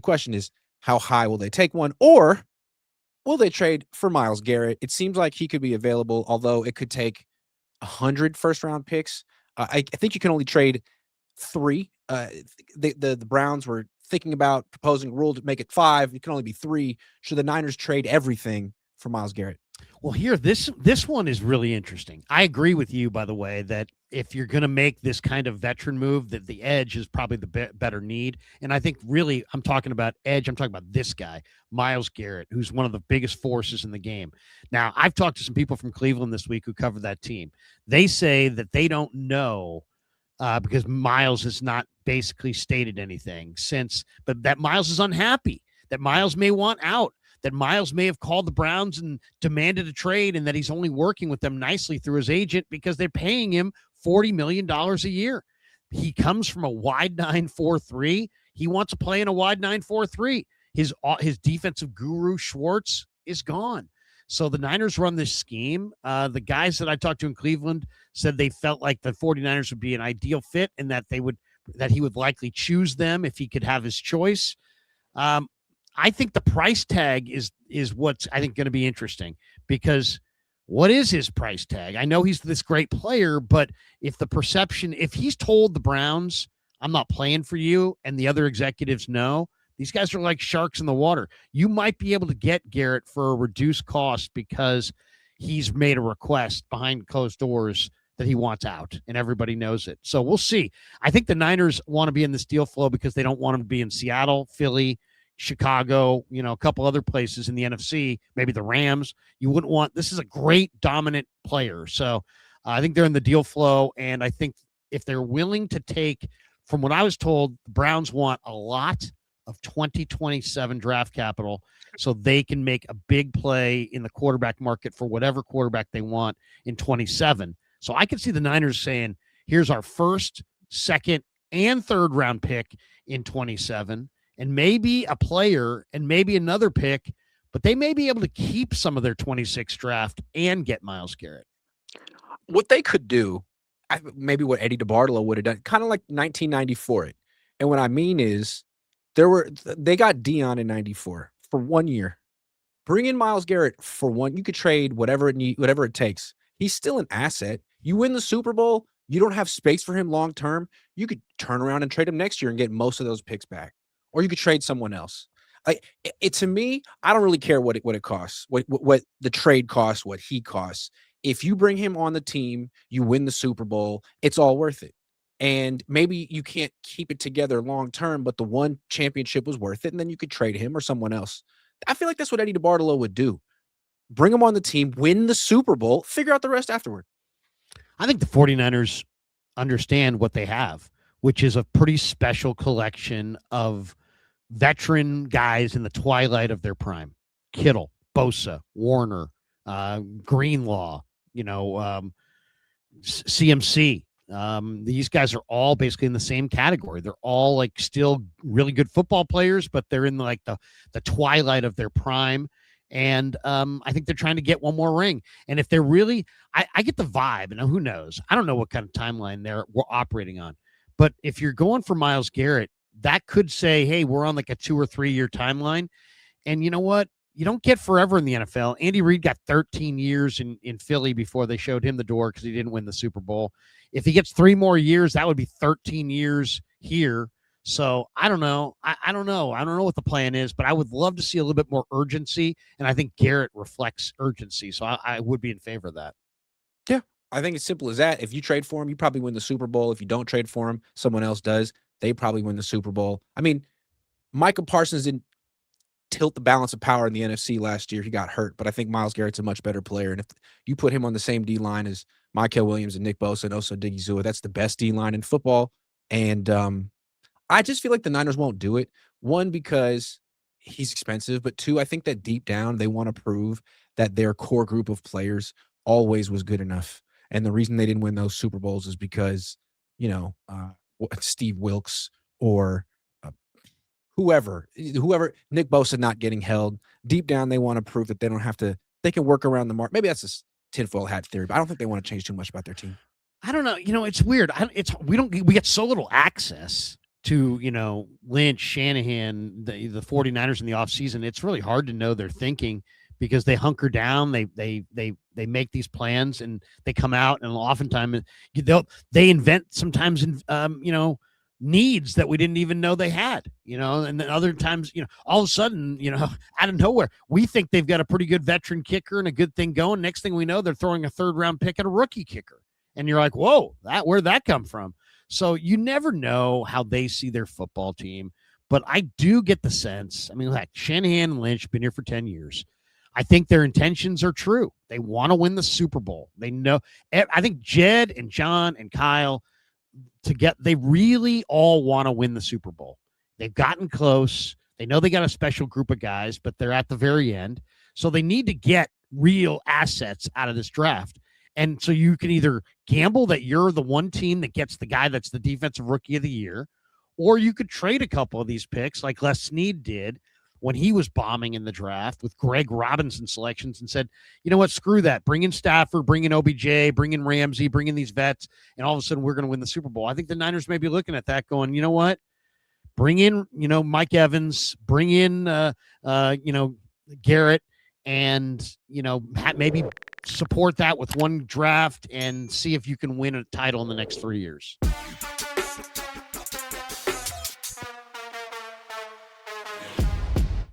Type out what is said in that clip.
question is, how high will they take one? Or will they trade for Myles Garrett? It seems like he could be available, although it could take 100 first-round picks. I think you can only trade 3. The Browns were thinking about proposing a rule to make it 5. It can only be 3. Should the Niners trade everything for Myles Garrett? Well, here, this one is really interesting. I agree with you, by the way, that if you're going to make this kind of veteran move, that the edge is probably the better need. And I think really I'm talking about edge. I'm talking about this guy, Myles Garrett, who's one of the biggest forces in the game. Now, I've talked to some people from Cleveland this week who cover that team. They say that they don't know because Myles has not basically stated anything but that Myles is unhappy, that Myles may want out, that Myles may have called the Browns and demanded a trade, and that he's only working with them nicely through his agent because they're paying him $40 million a year. He comes from a wide 9-4-3. He wants to play in a wide 9-4-3. His defensive guru, Schwartz, is gone. So the Niners run this scheme. The guys that I talked to in Cleveland said they felt like the 49ers would be an ideal fit and that he would likely choose them if he could have his choice. I think the price tag is what's, I think, going to be interesting, because what is his price tag? I know he's this great player, but if he's told the Browns, I'm not playing for you, and the other executives know, these guys are like sharks in the water. You might be able to get Garrett for a reduced cost because he's made a request behind closed doors that he wants out, and everybody knows it. So we'll see. I think the Niners want to be in this deal flow because they don't want him to be in Seattle, Philly, Chicago, a couple other places in the NFC, maybe the Rams. You wouldn't want, this is a great dominant player. So I think they're in the deal flow. And I think if they're willing to take, from what I was told, the Browns want a lot of 2027 draft capital so they can make a big play in the quarterback market for whatever quarterback they want in 27. So I could see the Niners saying, here's our first, second, and third round pick in 27. And maybe a player and maybe another pick, but they may be able to keep some of their 26 draft and get Myles Garrett. What they could do, maybe what Eddie DeBartolo would have done, kind of like 1994. And what I mean is, they got Dion in 94 for 1 year. Bring in Myles Garrett for one. You could trade whatever it takes. He's still an asset. You win the Super Bowl, you don't have space for him long term. You could turn around and trade him next year and get most of those picks back. Or you could trade someone else. To me, I don't really care what it costs, what the trade costs, what he costs. If you bring him on the team, you win the Super Bowl, it's all worth it. And maybe you can't keep it together long term, but the one championship was worth it, and then you could trade him or someone else. I feel like that's what Eddie DeBartolo would do. Bring him on the team, win the Super Bowl, figure out the rest afterward. I think the 49ers understand what they have, which is a pretty special collection of veteran guys in the twilight of their prime. Kittle, Bosa, Warner, Greenlaw, CMC. These guys are all basically in the same category. They're all like still really good football players, but they're in like the twilight of their prime. And I think they're trying to get one more ring. And if they're really, I get the vibe, and who knows? I don't know what kind of timeline we're operating on. But if you're going for Myles Garrett, that could say, hey, we're on like a 2 or 3 year timeline. And you know what? You don't get forever in the NFL. Andy Reid got 13 years in Philly before they showed him the door because he didn't win the Super Bowl. If he gets 3 more years, that would be 13 years here. So I don't know. I don't know. I don't know what the plan is, but I would love to see a little bit more urgency. And I think Garrett reflects urgency. So I would be in favor of that. Yeah. I think it's simple as that. If you trade for him, you probably win the Super Bowl. If you don't trade for him, someone else does. They probably win the Super Bowl. I mean, Micah Parsons didn't tilt the balance of power in the NFC last year. He got hurt, but I think Myles Garrett's a much better player. And if you put him on the same D-line as Mykel Williams and Nick Bosa and Osa Odighizuwa, that's the best D-line in football. And I just feel like the Niners won't do it. One, because he's expensive, but two, I think that deep down they want to prove that their core group of players always was good enough. And the reason they didn't win those Super Bowls is because, Steve Wilkes or whoever, Nick Bosa not getting held. Deep down, they want to prove that they don't have to, they can work around the mark. Maybe that's a tinfoil hat theory, but I don't think they want to change too much about their team. I don't know. It's weird. We get so little access to, Lynch, Shanahan, the 49ers in the offseason, it's really hard to know their thinking because they hunker down, they make these plans and they come out and oftentimes they invent sometimes needs that we didn't even know they had, and then other times, all of a sudden, out of nowhere, we think they've got a pretty good veteran kicker and a good thing going. Next thing we know, they're throwing a 3rd-round pick at a rookie kicker. And you're like, whoa, where'd that come from? So you never know how they see their football team. But I do get the sense, I mean, like Shanahan and Lynch been here for 10 years. I think their intentions are true. They want to win the Super Bowl. They know. I think Jed and John and Kyle, they really all want to win the Super Bowl. They've gotten close. They know they got a special group of guys, but they're at the very end. So they need to get real assets out of this draft. And so you can either gamble that you're the one team that gets the guy that's the defensive rookie of the year, or you could trade a couple of these picks like Les Snead did when he was bombing in the draft with Greg Robinson selections and said, you know what, screw that. Bring in Stafford, bring in OBJ, bring in Ramsey, bring in these vets, and all of a sudden we're going to win the Super Bowl. I think the Niners may be looking at that going, you know what, bring in, Mike Evans, bring in, Garrett, and, maybe support that with one draft and see if you can win a title in the next 3 years.